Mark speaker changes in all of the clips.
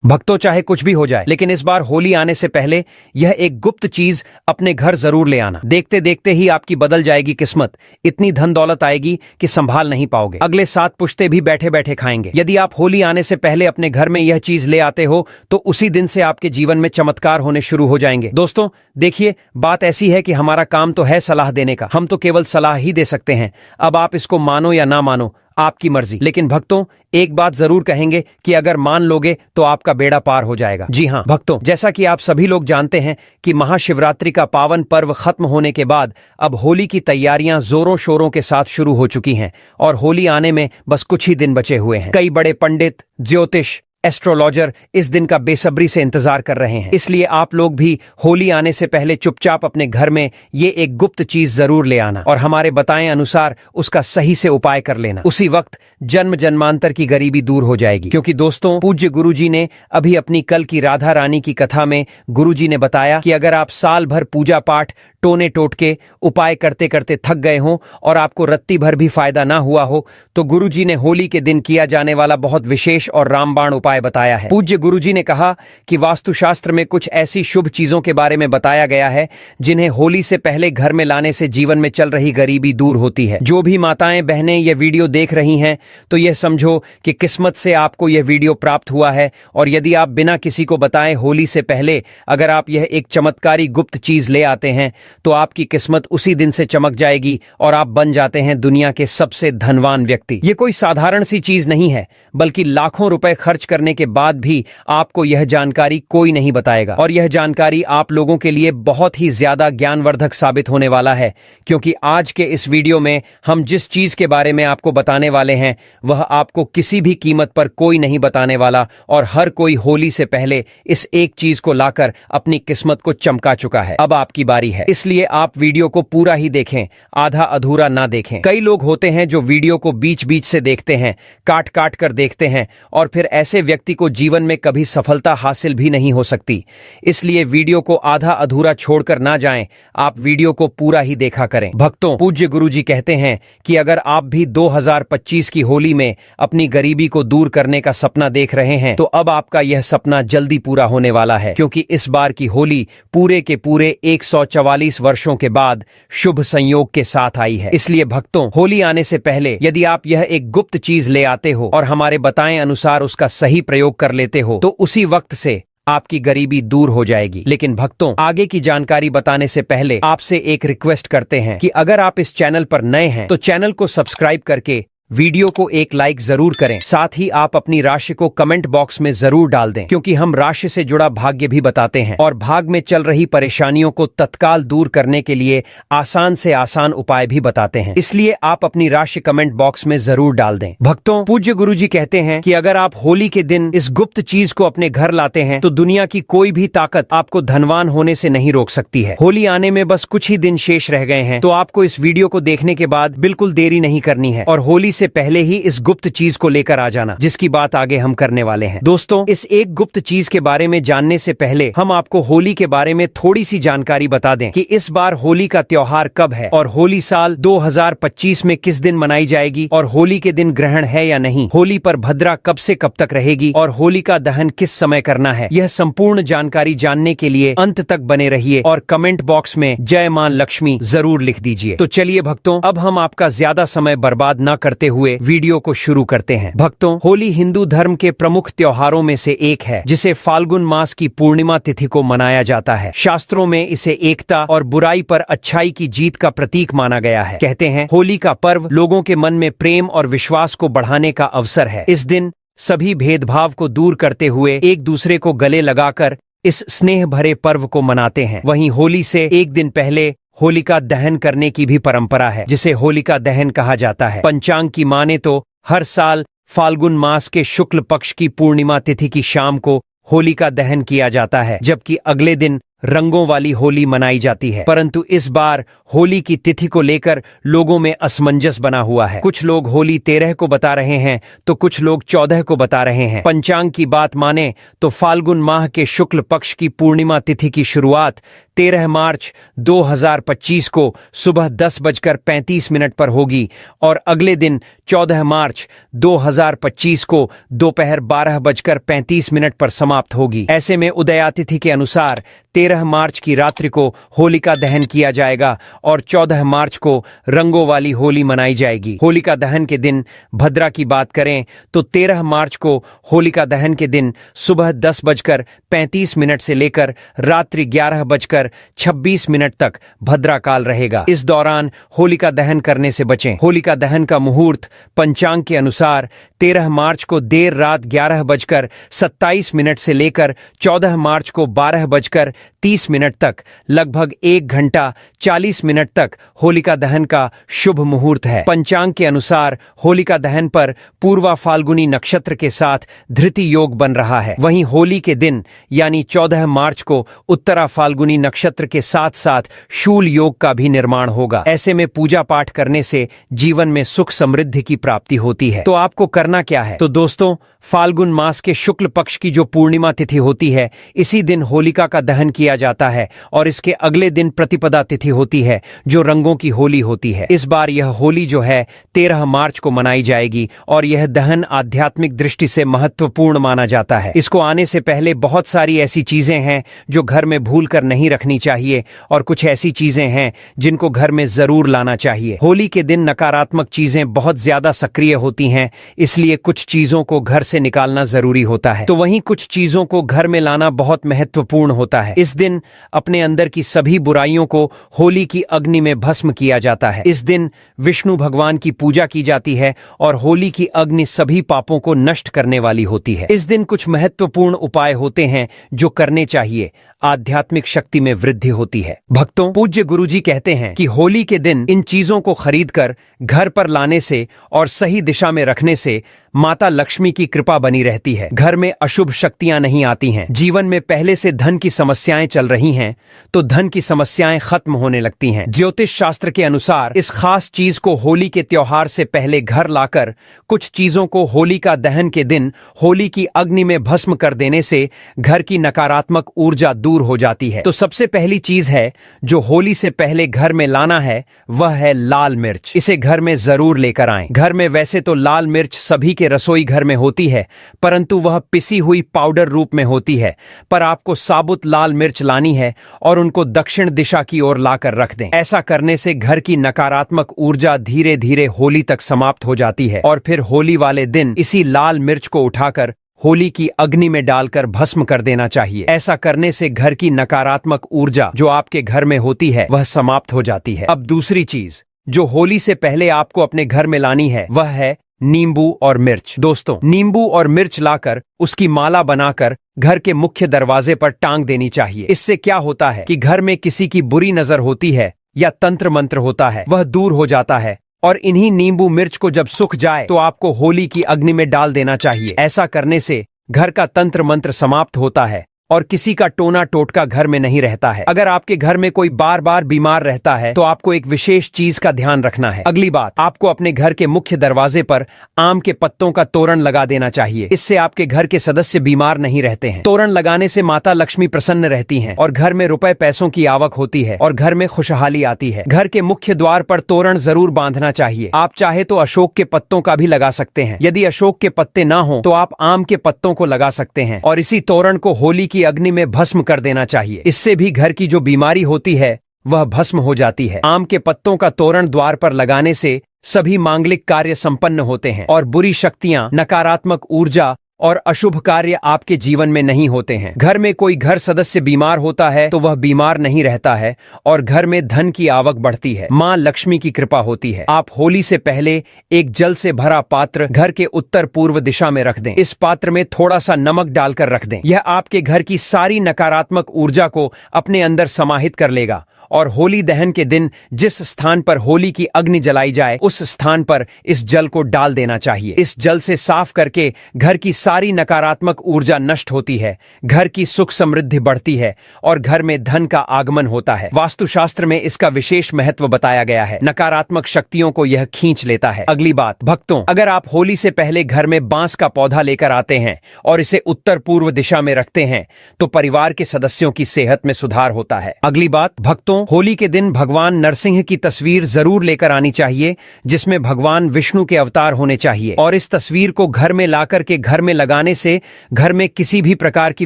Speaker 1: भक्तों, चाहे कुछ भी हो जाए, लेकिन इस बार होली आने से पहले यह एक गुप्त चीज अपने घर जरूर ले आना। देखते देखते ही आपकी बदल जाएगी किस्मत। इतनी धन दौलत आएगी कि संभाल नहीं पाओगे। अगले 7 पुश्ते भी बैठे बैठे खाएंगे। यदि आप होली आने से पहले अपने घर में यह चीज ले आते हो तो उसी दिन से आपके जीवन में चमत्कार होने शुरू हो जाएंगे। दोस्तों देखिए, बात ऐसी है कि हमारा काम तो है सलाह देने का, हम तो केवल सलाह ही दे सकते हैं। अब आप इसको मानो या ना मानो, आपकी मर्जी। लेकिन भक्तों, एक बात जरूर कहेंगे कि अगर मान लोगे तो आपका बेड़ा पार हो जाएगा। जी हां भक्तों, जैसा कि आप सभी लोग जानते हैं कि महाशिवरात्रि का पावन पर्व खत्म होने के बाद अब होली की तैयारियां जोरों शोरों के साथ शुरू हो चुकी हैं और होली आने में बस कुछ ही दिन बचे हुए हैं। कई बड़े पंडित, ज्योतिष, एस्ट्रोलॉजर इस दिन का बेसब्री से इंतजार कर रहे हैं। इसलिए आप लोग भी होली आने से पहले चुपचाप अपने घर में ये एक गुप्त चीज जरूर ले आना और हमारे बताए अनुसार उसका सही से उपाय कर लेना। उसी वक्त जन्म जन्मांतर की गरीबी दूर हो जाएगी। क्योंकि दोस्तों, पूज्य गुरुजी ने अभी अपनी कल की राधा रानी की कथा में गुरुजी ने बताया कि अगर आप साल भर पूजा पाठ, टोने टोटके, उपाय करते करते थक गए हों और आपको रत्ती भर भी फायदा ना हुआ हो तो गुरुजी ने होली के दिन किया जाने वाला बहुत विशेष और रामबाण उपाय बताया है। पूज्य गुरुजी ने कहा कि वास्तुशास्त्र में कुछ ऐसी शुभ चीजों के बारे में बताया गया है जिन्हें होली से पहले घर में लाने से जीवन में चल रही गरीबी दूर होती है। जो भी माताएं बहनें ये वीडियो देख रही हैं तो यह समझो कि किस्मत से आपको यह वीडियो प्राप्त हुआ है और यदि आप बिना किसी को बताए होली से पहले अगर आप यह एक चमत्कारी गुप्त चीज ले आते हैं तो आपकी किस्मत उसी दिन से चमक जाएगी और आप बन जाते हैं दुनिया के सबसे धनवान व्यक्ति। ये कोई साधारण सी चीज नहीं है, बल्कि लाखों रुपए खर्च करने के बाद भी आपको यह जानकारी कोई नहीं बताएगा और यह जानकारी आप लोगों के लिए बहुत ही ज्यादा ज्ञानवर्धक साबित होने वाला है। क्योंकि आज के इस वीडियो में हम जिस चीज के बारे में आपको बताने वाले हैं वह आपको किसी भी कीमत पर कोई नहीं बताने वाला और हर कोई होली से पहले इस एक चीज को लाकर अपनी किस्मत को चमका चुका है। अब आपकी बारी है, इसलिए आप वीडियो को पूरा ही देखें, आधा अधूरा ना देखें। कई लोग होते हैं जो वीडियो को बीच बीच से देखते हैं, काट काट कर देखते हैं और फिर ऐसे व्यक्ति को जीवन में कभी सफलता हासिल भी नहीं हो सकती। इसलिए वीडियो को आधा अधूरा छोड़कर ना जाएं, आप वीडियो को पूरा ही देखा करें। भक्तों, पूज्य गुरुजी कहते हैं कि अगर आप भी 2025 की होली में अपनी गरीबी को दूर करने का सपना देख रहे हैं तो अब आपका यह सपना जल्दी पूरा होने वाला है। क्योंकि इस बार की होली पूरे के पूरे 144 वर्षों के बाद शुभ संयोग के साथ आई है। इसलिए भक्तों, होली आने से पहले यदि आप यह एक गुप्त चीज ले आते हो और हमारे बताए अनुसार उसका सही प्रयोग कर लेते हो तो उसी वक्त से आपकी गरीबी दूर हो जाएगी। लेकिन भक्तों, आगे की जानकारी बताने से पहले आपसे एक रिक्वेस्ट करते हैं कि अगर आप इस चैनल पर नए हैं तो चैनल को सब्सक्राइब करके वीडियो को एक लाइक जरूर करें। साथ ही आप अपनी राशि को कमेंट बॉक्स में जरूर डाल दें, क्योंकि हम राशि से जुड़ा भाग्य भी बताते हैं और भाग में चल रही परेशानियों को तत्काल दूर करने के लिए आसान से आसान उपाय भी बताते हैं। इसलिए आप अपनी राशि कमेंट बॉक्स में जरूर डाल दें। भक्तों, पूज्य गुरुजी कहते हैं कि अगर आप होली के दिन इस गुप्त चीज को अपने घर लाते हैं तो दुनिया की कोई भी ताकत आपको धनवान होने से नहीं रोक सकती है। होली आने में बस कुछ ही दिन शेष रह गए हैं, तो आपको इस वीडियो को देखने के बाद बिल्कुल देरी नहीं करनी है और होली से पहले ही इस गुप्त चीज को लेकर आ जाना, जिसकी बात आगे हम करने वाले हैं। दोस्तों, इस एक गुप्त चीज के बारे में जानने से पहले हम आपको होली के बारे में थोड़ी सी जानकारी बता दें कि इस बार होली का त्योहार कब है और होली साल 2025 में किस दिन मनाई जाएगी और होली के दिन ग्रहण है या नहीं, होली पर भद्रा कब से कब तक रहेगी और होली का दहन किस समय करना है। यह संपूर्ण जानकारी जानने के लिए अंत तक बने रहिए और कमेंट बॉक्स में जय मां लक्ष्मी जरूर लिख दीजिए। तो चलिए भक्तों, अब हम आपका ज्यादा समय बर्बाद न करते हुए वीडियो को शुरू करते हैं। भक्तों, होली हिंदू धर्म के प्रमुख त्योहारों में से एक है जिसे फाल्गुन मास की पूर्णिमा तिथि को मनाया जाता है। शास्त्रों में इसे एकता और बुराई पर अच्छाई की जीत का प्रतीक माना गया है। कहते हैं होली का पर्व लोगों के मन में प्रेम और विश्वास को बढ़ाने का अवसर है। इस दिन सभी भेदभाव को दूर करते हुए एक दूसरे को गले लगाकर इस स्नेह भरे पर्व को मनाते हैं। वहीं होली से एक दिन पहले होलिका दहन करने की भी परंपरा है, जिसे होलिका दहन कहा जाता है। पंचांग की माने तो हर साल फाल्गुन मास के शुक्ल पक्ष की पूर्णिमा तिथि की शाम को होलिका दहन किया जाता है, जबकि अगले दिन रंगों वाली होली मनाई जाती है। परंतु इस बार होली की तिथि को लेकर लोगों में असमंजस बना हुआ है। कुछ लोग होली 13 को बता रहे हैं तो कुछ लोग 14 को बता रहे हैं। पंचांग की बात माने तो फाल्गुन माह के शुक्ल पक्ष की पूर्णिमा तिथि की शुरुआत 13 मार्च 2025 को सुबह 10:35 पर होगी और अगले दिन 14 मार्च 2025 को दोपहर 12:35 पर समाप्त होगी। ऐसे में उदयातिथि के अनुसार 13 मार्च की रात्रि को होलिका दहन किया जाएगा और 14 मार्च को रंगों वाली होली मनाई जाएगी। होलिका दहन के दिन भद्रा की बात करें तो 13 मार्च को होलिका दहन के दिन सुबह 10:35 से लेकर रात्रि 11:26 तक भद्रा काल रहेगा। इस दौरान होलिका दहन करने से बचें। होलिका दहन का मुहूर्त पंचांग के अनुसार 13 मार्च को देर रात 11:27 से लेकर 14 मार्च को 12:30 तक लगभग 1 घंटा 40 मिनट तक होलिका दहन का शुभ मुहूर्त है। पंचांग के अनुसार होलिका दहन पर पूर्वा फाल्गुनी नक्षत्र के साथ धृति योग बन रहा है। वहीं होली के दिन यानी 14 मार्च को उत्तरा फाल्गुनी नक्षत्र के साथ साथ शूल योग का भी निर्माण होगा। ऐसे में पूजा पाठ करने से जीवन में सुख समृद्धि की प्राप्ति होती है। तो आपको करना क्या है? तो दोस्तों, फाल्गुन मास के शुक्ल पक्ष की जो पूर्णिमा तिथि होती है, इसी दिन होलिका का दहन किया जाता है और इसके अगले दिन प्रतिपदा तिथि होती है जो रंगों की होली होती है। इस बार यह होली जो है 13 मार्च को मनाई जाएगी और यह दहन आध्यात्मिक दृष्टि से महत्वपूर्ण माना जाता है। इसको आने से पहले बहुत सारी ऐसी चीजें हैं जो घर में भूल कर नहीं रखनी चाहिए और कुछ ऐसी चीजें हैं जिनको घर में जरूर लाना चाहिए। होली के दिन नकारात्मक चीजें बहुत ज्यादा सक्रिय होती हैं, इसलिए कुछ चीजों को घर से निकालना जरूरी होता है। तो वहीं कुछ चीजों को घर में लाना बहुत महत्वपूर्ण होता है। इस दिन अपने अंदर की सभी बुराइयों को होली की अग्नि में भस्म किया जाता है। इस दिन विष्णु भगवान की पूजा की जाती है और होली की अग्नि सभी पापों को नष्ट करने वाली होती है। इस दिन कुछ महत्वपूर्ण उपाय होते हैं जो करने चाहिए। आध्यात्मिक शक्ति में वृद्धि होती है। भक्तों, पूज्य गुरुजी कहते हैं कि होली के दिन इन चीजों को खरीदकर घर पर लाने से और सही दिशा में रखने से माता लक्ष्मी की कृपा बनी रहती है। घर में अशुभ शक्तियां नहीं आती हैं। जीवन में पहले से धन की समस्याएं चल रही हैं तो धन की समस्याएं खत्म होने लगती हैं। ज्योतिष शास्त्र के अनुसार इस खास चीज को होली के त्योहार से पहले घर लाकर कुछ चीजों को होलिका दहन के दिन होली की अग्नि में भस्म कर देने से घर की नकारात्मक ऊर्जा दूर हो जाती है। तो सबसे पहली चीज है जो होली से पहले घर में लाना है, वह है लाल मिर्च। इसे घर में जरूर लेकर आएं। घर में वैसे तो लाल मिर्च सभी के रसोई घर में होती है, परंतु वह पिसी हुई पाउडर रूप में होती है। पर आपको साबुत लाल मिर्च लानी है और उनको दक्षिण दिशा की ओर लाकर रख दें। ऐसा करने से घर की नकारात्मक ऊर्जा धीरे धीरे होली तक समाप्त हो जाती है और फिर होली वाले दिन इसी लाल मिर्च को उठाकर होली की अग्नि में डालकर भस्म कर देना चाहिए। ऐसा करने से घर की नकारात्मक ऊर्जा जो आपके घर में होती है वह समाप्त हो जाती है। अब दूसरी चीज जो होली से पहले आपको अपने घर में लानी है वह है नींबू और मिर्च। दोस्तों, नींबू और मिर्च लाकर उसकी माला बनाकर घर के मुख्य दरवाजे पर टांग देनी चाहिए। इससे क्या होता है कि घर में किसी की बुरी नजर होती है या तंत्र मंत्र होता है वह दूर हो जाता है। और इन्हीं नींबू मिर्च को जब सूख जाए तो आपको होली की अग्नि में डाल देना चाहिए। ऐसा करने से घर का तंत्र मंत्र समाप्त होता है और किसी का टोना टोटका घर में नहीं रहता है। अगर आपके घर में कोई बार बार बीमार रहता है तो आपको एक विशेष चीज का ध्यान रखना है। अगली बात, आपको अपने घर के मुख्य दरवाजे पर आम के पत्तों का तोरण लगा देना चाहिए। इससे आपके घर के सदस्य बीमार नहीं रहते हैं। तोरण लगाने से माता लक्ष्मी प्रसन्न रहती हैं और घर में रुपए पैसों की आवक होती है और घर में खुशहाली आती है। घर के मुख्य द्वार पर तोरण जरूर बांधना चाहिए। आप चाहे तो अशोक के पत्तों का भी लगा सकते हैं। यदि अशोक के पत्ते ना हो तो आप आम के पत्तों को लगा सकते हैं और इसी तोरण को होली की अग्नि में भस्म कर देना चाहिए। इससे भी घर की जो बीमारी होती है वह भस्म हो जाती है। आम के पत्तों का तोरण द्वार पर लगाने से सभी मांगलिक कार्य संपन्न होते हैं और बुरी शक्तियां, नकारात्मक ऊर्जा और अशुभ कार्य आपके जीवन में नहीं होते हैं। घर में कोई घर सदस्य बीमार होता है तो वह बीमार नहीं रहता है और घर में धन की आवक बढ़ती है। मां लक्ष्मी की कृपा होती है। आप होली से पहले एक जल से भरा पात्र घर के उत्तर पूर्व दिशा में रख दें। इस पात्र में थोड़ा सा नमक डालकर रख दें। यह आपके घर की सारी नकारात्मक ऊर्जा को अपने अंदर समाहित कर लेगा और होली दहन के दिन जिस स्थान पर होली की अग्नि जलाई जाए उस स्थान पर इस जल को डाल देना चाहिए। इस जल से साफ करके घर की सारी नकारात्मक ऊर्जा नष्ट होती है, घर की सुख समृद्धि बढ़ती है और घर में धन का आगमन होता है। वास्तुशास्त्र में इसका विशेष महत्व बताया गया है। नकारात्मक शक्तियों को यह खींच लेता है। अगली बात, भक्तों, अगर आप होली से पहले घर में बांस का पौधा लेकर आते हैं और इसे उत्तर पूर्व दिशा में रखते हैं तो परिवार के सदस्यों की सेहत में सुधार होता है। अगली बात, भक्तों, होली के दिन भगवान नरसिंह की तस्वीर जरूर लेकर आनी चाहिए, जिसमें भगवान विष्णु के अवतार होने चाहिए। और इस तस्वीर को घर में लाकर के घर में लगाने से घर में किसी भी प्रकार की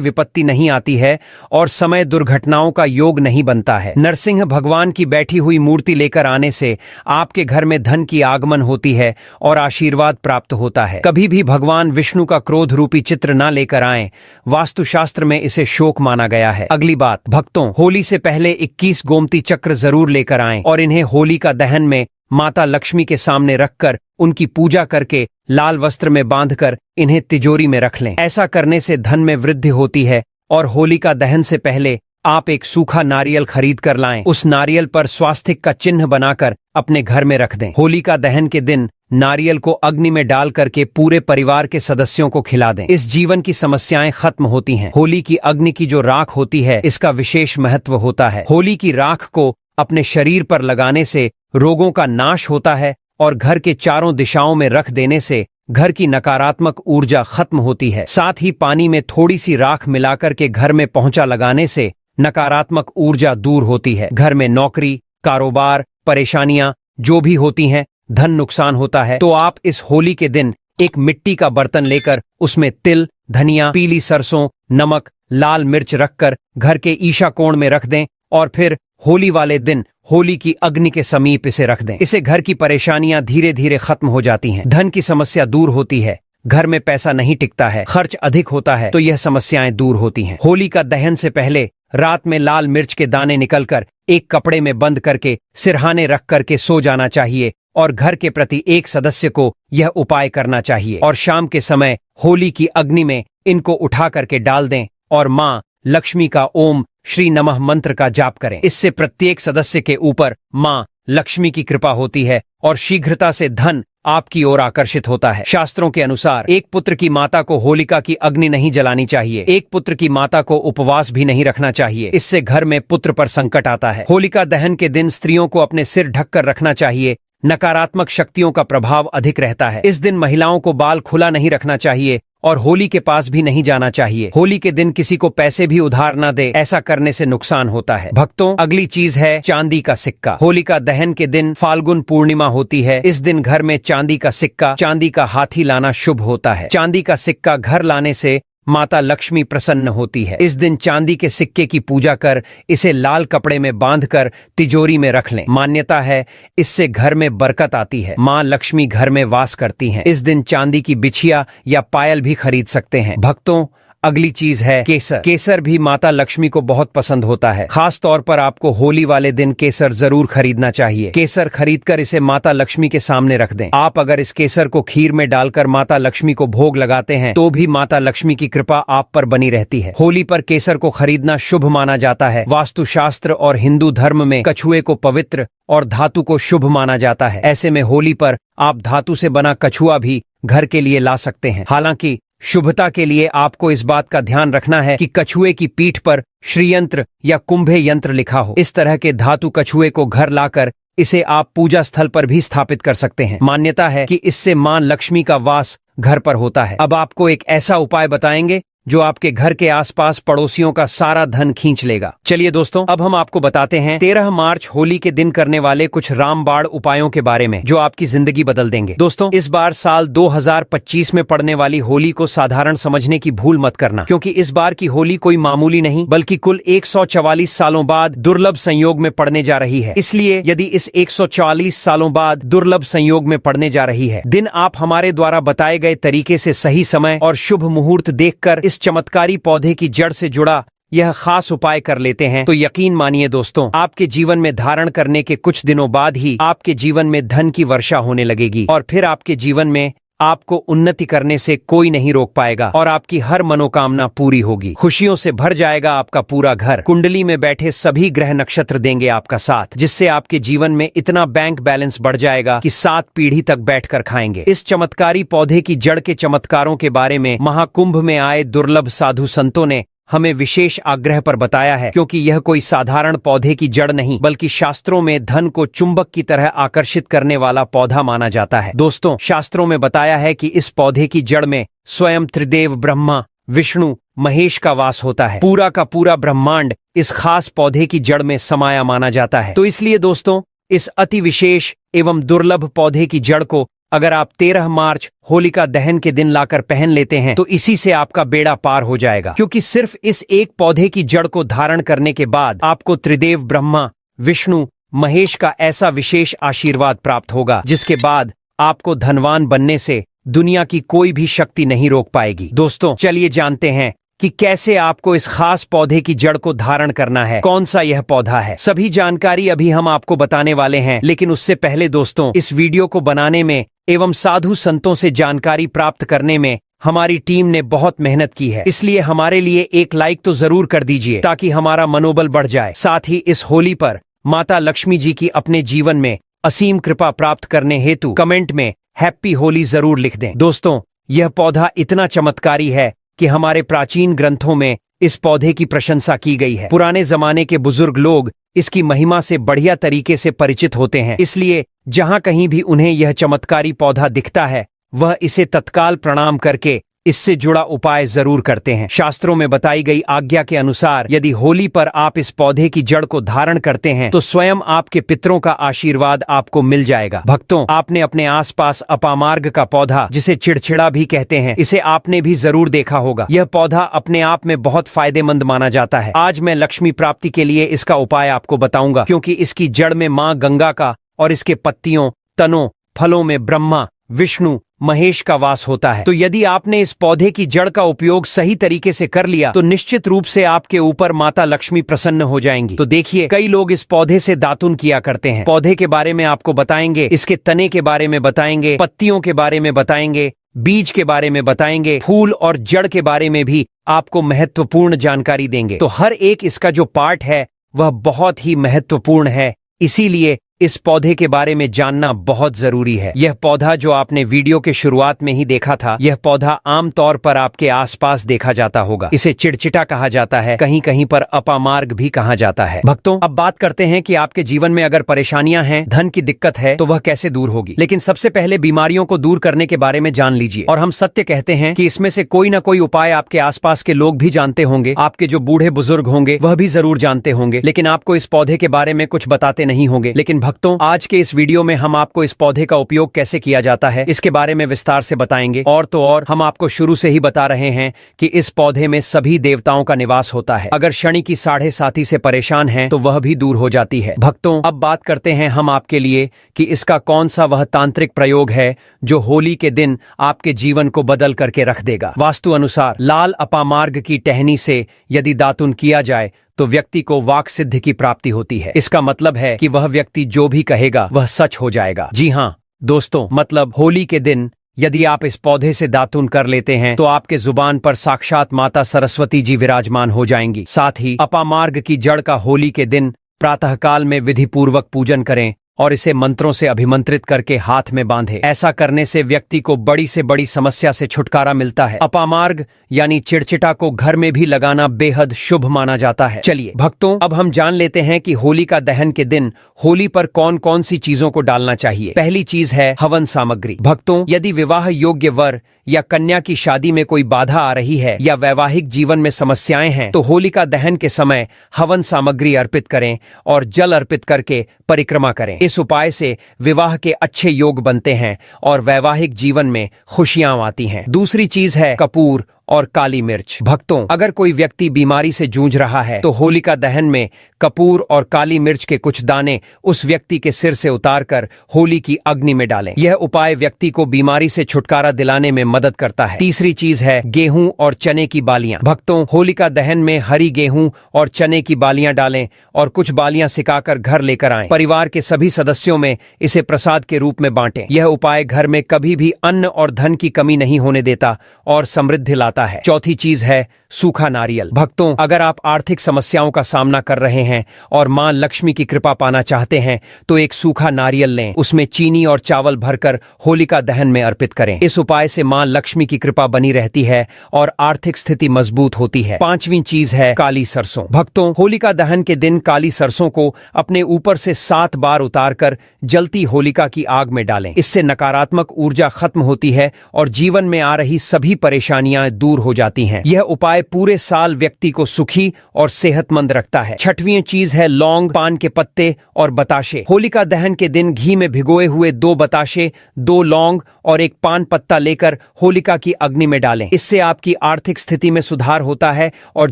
Speaker 1: विपत्ति नहीं आती है और समय दुर्घटनाओं का योग नहीं बनता है। नरसिंह भगवान की बैठी हुई मूर्ति लेकर आने से आपके घर में धन की आगमन होती है और आशीर्वाद प्राप्त होता है। कभी भी भगवान विष्णु का क्रोध रूपी चित्र ना लेकर आएं, वास्तुशास्त्र में इसे शोक माना गया है। अगली बात, भक्तों, होली से पहले 21 गोमती चक्र जरूर लेकर आएं और इन्हें होली का दहन में माता लक्ष्मी के सामने रखकर उनकी पूजा करके लाल वस्त्र में बांधकर इन्हें तिजोरी में रख लें। ऐसा करने से धन में वृद्धि होती है। और होली का दहन से पहले आप एक सूखा नारियल खरीद कर लाएं। उस नारियल पर स्वास्तिक का चिन्ह बनाकर अपने घर में रख दें। होली का दहन के दिन नारियल को अग्नि में डाल करके पूरे परिवार के सदस्यों को खिला दें। इस जीवन की समस्याएं खत्म होती हैं। होली की अग्नि की जो राख होती है, इसका विशेष महत्व होता है। होली की राख को अपने शरीर पर लगाने से रोगों का नाश होता है और घर के चारों दिशाओं में रख देने से घर की नकारात्मक ऊर्जा खत्म होती है। साथ ही पानी में थोड़ी सी राख मिलाकर के घर में पोंछा लगाने से नकारात्मक ऊर्जा दूर होती है। घर में नौकरी, कारोबार, परेशानियां जो भी होती हैं, धन नुकसान होता है, तो आप इस होली के दिन एक मिट्टी का बर्तन लेकर उसमें तिल, धनिया, पीली सरसों, नमक, लाल मिर्च रखकर घर के ईशा कोण में रख दें और फिर होली वाले दिन होली की अग्नि के समीप इसे रख दें। इसे घर की परेशानियां धीरे धीरे खत्म हो जाती हैं, धन की समस्या दूर होती है, घर में पैसा नहीं टिकता है, खर्च अधिक होता है, तो यह समस्याएं दूर होती हैं। होली का दहन से पहले रात में लाल मिर्च के दाने निकलकर एक कपड़े में बंद करके सिरहाने रख करके सो जाना चाहिए और घर के प्रति एक सदस्य को यह उपाय करना चाहिए। और शाम के समय होली की अग्नि में इनको उठा करके डाल दें और मां लक्ष्मी का ओम श्री नमः मंत्र का जाप करें। इससे प्रत्येक सदस्य के ऊपर मां लक्ष्मी की कृपा होती है और शीघ्रता से धन आपकी ओर आकर्षित होता है। शास्त्रों के अनुसार एक पुत्र की माता को होलिका की अग्नि नहीं जलानी चाहिए। एक पुत्र की माता को उपवास भी नहीं रखना चाहिए, इससे घर में पुत्र पर संकट आता है। होलिका दहन के दिन स्त्रियों को अपने सिर ढककर रखना चाहिए, नकारात्मक शक्तियों का प्रभाव अधिक रहता है। इस दिन महिलाओं को बाल खुला नहीं रखना चाहिए और होली के पास भी नहीं जाना चाहिए। होली के दिन किसी को पैसे भी उधार न दे, ऐसा करने से नुकसान होता है। भक्तों, अगली चीज है चांदी का सिक्का। होलिका दहन के दिन फाल्गुन पूर्णिमा होती है। इस दिन घर में चांदी का सिक्का, चांदी का हाथी लाना शुभ होता है। चांदी का सिक्का घर लाने से माता लक्ष्मी प्रसन्न होती है। इस दिन चांदी के सिक्के की पूजा कर इसे लाल कपड़े में बांधकर तिजोरी में रख लें। मान्यता है इससे घर में बरकत आती है, मां लक्ष्मी घर में वास करती हैं। इस दिन चांदी की बिछिया या पायल भी खरीद सकते हैं। भक्तों, अगली चीज है केसर। केसर भी माता लक्ष्मी को बहुत पसंद होता है। खास तौर पर आपको होली वाले दिन केसर जरूर खरीदना चाहिए। केसर खरीदकर इसे माता लक्ष्मी के सामने रख दें। आप अगर इस केसर को खीर में डालकर माता लक्ष्मी को भोग लगाते हैं तो भी माता लक्ष्मी की कृपा आप पर बनी रहती है। होली पर केसर को खरीदना शुभ माना जाता है। वास्तुशास्त्र और हिंदू धर्म में कछुए को पवित्र और धातु को शुभ माना जाता है। ऐसे में होली पर आप धातु से बना कछुआ भी घर के लिए ला सकते हैं। हालांकि शुभता के लिए आपको इस बात का ध्यान रखना है कि कछुए की पीठ पर श्रीयंत्र या कुंभे यंत्र लिखा हो। इस तरह के धातु कछुए को घर लाकर इसे आप पूजा स्थल पर भी स्थापित कर सकते हैं। मान्यता है कि इससे मां लक्ष्मी का वास घर पर होता है। अब आपको एक ऐसा उपाय बताएंगे जो आपके घर के आसपास पड़ोसियों का सारा धन खींच लेगा। चलिए दोस्तों, अब हम आपको बताते हैं 13 मार्च होली के दिन करने वाले कुछ रामबाण उपायों के बारे में जो आपकी जिंदगी बदल देंगे। दोस्तों, इस बार साल 2025 में पड़ने वाली होली को साधारण समझने की भूल मत करना, क्योंकि इस बार की होली कोई मामूली नहीं बल्कि कुल 144 सालों बाद दुर्लभ संयोग में पड़ने जा रही है। इसलिए यदि इस 144 सालों बाद दुर्लभ संयोग में पड़ने जा रही है, दिन आप हमारे द्वारा बताए गए तरीके से सही समय और शुभ मुहूर्त देखकर इस चमत्कारी पौधे की जड़ से जुड़ा यह खास उपाय कर लेते हैं, तो यकीन मानिए दोस्तों, आपके जीवन में धारण करने के कुछ दिनों बाद ही आपके जीवन में धन की वर्षा होने लगेगी और फिर आपके जीवन में आपको उन्नति करने से कोई नहीं रोक पाएगा और आपकी हर मनोकामना पूरी होगी। खुशियों से भर जाएगा आपका पूरा घर। कुंडली में बैठे सभी ग्रह नक्षत्र देंगे आपका साथ, जिससे आपके जीवन में इतना बैंक बैलेंस बढ़ जाएगा कि 7 पीढ़ी तक बैठकर खाएंगे। इस चमत्कारी पौधे की जड़ के चमत्कारों के बारे में महाकुंभ में आए दुर्लभ साधु संतों ने हमें विशेष आग्रह पर बताया है, क्योंकि यह कोई साधारण पौधे की जड़ नहीं बल्कि शास्त्रों में धन को चुंबक की तरह आकर्षित करने वाला पौधा माना जाता है। दोस्तों, शास्त्रों में बताया है कि इस पौधे की जड़ में स्वयं त्रिदेव ब्रह्मा, विष्णु, महेश का वास होता है। पूरा का पूरा ब्रह्मांड इस खास पौधे की जड़ में समाया माना जाता है। तो इसलिए दोस्तों, इस अति विशेष एवं दुर्लभ पौधे की जड़ को अगर आप 13 मार्च होलिका दहन के दिन लाकर पहन लेते हैं तो इसी से आपका बेड़ा पार हो जाएगा, क्योंकि सिर्फ इस एक पौधे की जड़ को धारण करने के बाद आपको त्रिदेव ब्रह्मा, विष्णु, महेश का ऐसा विशेष आशीर्वाद प्राप्त होगा जिसके बाद आपको धनवान बनने से दुनिया की कोई भी शक्ति नहीं रोक पाएगी। दोस्तों, चलिए जानते हैं कि कैसे आपको इस खास पौधे की जड़ को धारण करना है, कौन सा यह पौधा है। सभी जानकारी अभी हम आपको बताने वाले हैं, लेकिन उससे पहले दोस्तों, इस वीडियो को बनाने में एवं साधु संतों से जानकारी प्राप्त करने में हमारी टीम ने बहुत मेहनत की है, इसलिए हमारे लिए एक लाइक तो जरूर कर दीजिए ताकि हमारा मनोबल बढ़ जाए। साथ ही इस होली पर माता लक्ष्मी जी की अपने जीवन में असीम कृपा प्राप्त करने हेतु कमेंट में हैप्पी होली जरूर लिख दें। दोस्तों, यह पौधा इतना चमत्कारी है कि हमारे प्राचीन ग्रंथों में इस पौधे की प्रशंसा की गई है। पुराने जमाने के बुजुर्ग लोग इसकी महिमा से बढ़िया तरीके से परिचित होते हैं, इसलिए जहां कहीं भी उन्हें यह चमत्कारी पौधा दिखता है वह इसे तत्काल प्रणाम करके इससे जुड़ा उपाय जरूर करते हैं। शास्त्रों में बताई गई आज्ञा के अनुसार यदि होली पर आप इस पौधे की जड़ को धारण करते हैं तो स्वयं आपके पितरों का आशीर्वाद आपको मिल जाएगा। भक्तों, आपने अपने आसपास अपामार्ग का पौधा, जिसे चिड़चिड़ा भी कहते हैं, इसे आपने भी जरूर देखा होगा। यह पौधा अपने आप में बहुत फायदेमंद माना जाता है। आज मैं लक्ष्मी प्राप्ति के लिए इसका उपाय आपको बताऊंगा, क्योंकि इसकी जड़ में माँ गंगा का और इसके पत्तियों, तनों, फलों में ब्रह्मा, विष्णु, महेश का वास होता है। तो यदि आपने इस पौधे की जड़ का उपयोग सही तरीके से कर लिया तो निश्चित रूप से आपके ऊपर माता लक्ष्मी प्रसन्न हो जाएंगी। तो देखिए, कई लोग इस पौधे से दातुन किया करते हैं। पौधे के बारे में आपको बताएंगे, इसके तने के बारे में बताएंगे, पत्तियों के बारे में बताएंगे, बीज के बारे में बताएंगे, फूल और जड़ के बारे में भी आपको महत्वपूर्ण जानकारी देंगे। तो हर एक इसका जो पार्ट है वह बहुत ही महत्वपूर्ण है, इसीलिए इस पौधे के बारे में जानना बहुत जरूरी है। यह पौधा जो आपने वीडियो के शुरुआत में ही देखा था, यह पौधा आमतौर पर आपके आसपास देखा जाता होगा। इसे चिड़चिटा कहा जाता है, कहीं कहीं पर अपामार्ग भी कहा जाता है। भक्तों, अब बात करते हैं कि आपके जीवन में अगर परेशानियां हैं, धन की दिक्कत है, तो वह कैसे दूर होगी। लेकिन सबसे पहले बीमारियों को दूर करने के बारे में जान लीजिए। और हम सत्य कहते हैं कि इसमें से कोई ना कोई उपाय आपके आसपास के लोग भी जानते होंगे, आपके जो बूढ़े बुजुर्ग होंगे वह भी जरूर जानते होंगे, लेकिन आपको इस पौधे के बारे में कुछ बताते नहीं होंगे। लेकिन भक्तों, आज के इस वीडियो में हम आपको इस पौधे का उपयोग कैसे किया जाता है इसके बारे में विस्तार से बताएंगे। और तो और हम आपको शुरू से ही बता रहे हैं कि इस पौधे में सभी देवताओं का निवास होता है। अगर शनि की 7.5 से परेशान हैं तो वह भी दूर हो जाती है। भक्तों, अब बात करते हैं हम आपके लिए कि इसका कौन सा वह तांत्रिक प्रयोग है जो होली के दिन आपके जीवन को बदल करके रख देगा। वास्तु अनुसार लाल अपामार्ग की टहनी से यदि दातुन किया जाए तो व्यक्ति को वाक सिद्धि की प्राप्ति होती है। इसका मतलब है कि वह व्यक्ति जो भी कहेगा वह सच हो जाएगा। जी हाँ दोस्तों, मतलब होली के दिन यदि आप इस पौधे से दातुन कर लेते हैं तो आपके जुबान पर साक्षात माता सरस्वती जी विराजमान हो जाएंगी। साथ ही अपामार्ग की जड़ का होली के दिन प्रातःकाल में विधि पूर्वक पूजन करें और इसे मंत्रों से अभिमंत्रित करके हाथ में बांधे। ऐसा करने से व्यक्ति को बड़ी से बड़ी समस्या से छुटकारा मिलता है। अपामार्ग यानी चिड़चिटा को घर में भी लगाना बेहद शुभ माना जाता है। चलिए भक्तों, अब हम जान लेते हैं कि होलिका दहन के दिन होली पर कौन कौन सी चीजों को डालना चाहिए। पहली चीज है हवन सामग्री। भक्तों, यदि विवाह योग्य वर या कन्या की शादी में कोई बाधा आ रही है या वैवाहिक जीवन में समस्याएं हैं तो होलिका दहन के समय हवन सामग्री अर्पित करें और जल अर्पित करके परिक्रमा करें। इस उपाय से विवाह के अच्छे योग बनते हैं और वैवाहिक जीवन में खुशियां आती हैं। दूसरी चीज है कपूर और काली मिर्च। भक्तों, अगर कोई व्यक्ति बीमारी से जूझ रहा है तो होलिका दहन में कपूर और काली मिर्च के कुछ दाने उस व्यक्ति के सिर से उतारकर होली की अग्नि में डालें। यह उपाय व्यक्ति को बीमारी से छुटकारा दिलाने में मदद करता है। तीसरी चीज है गेहूं और चने की बालियां। भक्तों, होलिका दहन में हरी गेहूं और चने की बालियां डालें और कुछ बालियां सिकाकर घर लेकर आएं। परिवार के सभी सदस्यों में इसे प्रसाद के रूप में बांटें। यह उपाय घर में कभी भी अन्न और धन की कमी नहीं होने देता और समृद्धि लाता है। चौथी चीज है सूखा नारियल। भक्तों, अगर आप आर्थिक समस्याओं का सामना कर रहे हैं और मां लक्ष्मी की कृपा पाना चाहते हैं तो एक सूखा नारियल लें, उसमें चीनी और चावल भरकर होलिका दहन में अर्पित करें। इस उपाय से मां लक्ष्मी की कृपा बनी रहती है और आर्थिक स्थिति मजबूत होती है। पांचवी चीज है काली सरसों। भक्तों, होलिका दहन के दिन काली सरसों को अपने ऊपर से 7 बार उतारकर जलती होलिका की आग में डालें। इससे नकारात्मक ऊर्जा खत्म होती है और जीवन में आ रही सभी परेशानियां दूर हो जाती हैं। यह उपाय पूरे साल व्यक्ति को सुखी और सेहतमंद रखता है। छठवीं चीज है लौंग, पान के पत्ते और बताशे। होलिका दहन के दिन घी में भिगोए हुए 2 बताशे, 2 लौंग और 1 पान पत्ता लेकर होलिका की अग्नि में डालें। इससे आपकी आर्थिक स्थिति में सुधार होता है और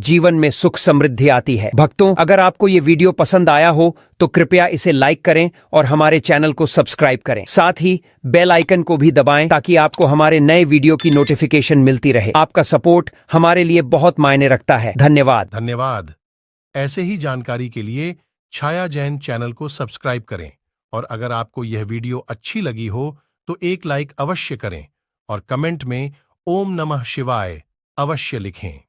Speaker 1: जीवन में सुख समृद्धि आती है। भक्तों, अगर आपको ये वीडियो पसंद आया हो तो कृपया इसे लाइक करें और हमारे चैनल को सब्सक्राइब करें। साथ ही बेल आइकन को भी दबाएं ताकि आपको हमारे नए वीडियो की नोटिफिकेशन मिलती रहे। आपका सपोर्ट हमारे लिए बहुत मायने रखता है। धन्यवाद।
Speaker 2: ऐसे ही जानकारी के लिए छाया जैन चैनल को सब्सक्राइब करें और अगर आपको यह वीडियो अच्छी लगी हो तो एक लाइक अवश्य करें और कमेंट में ओम नमः शिवाय अवश्य लिखें।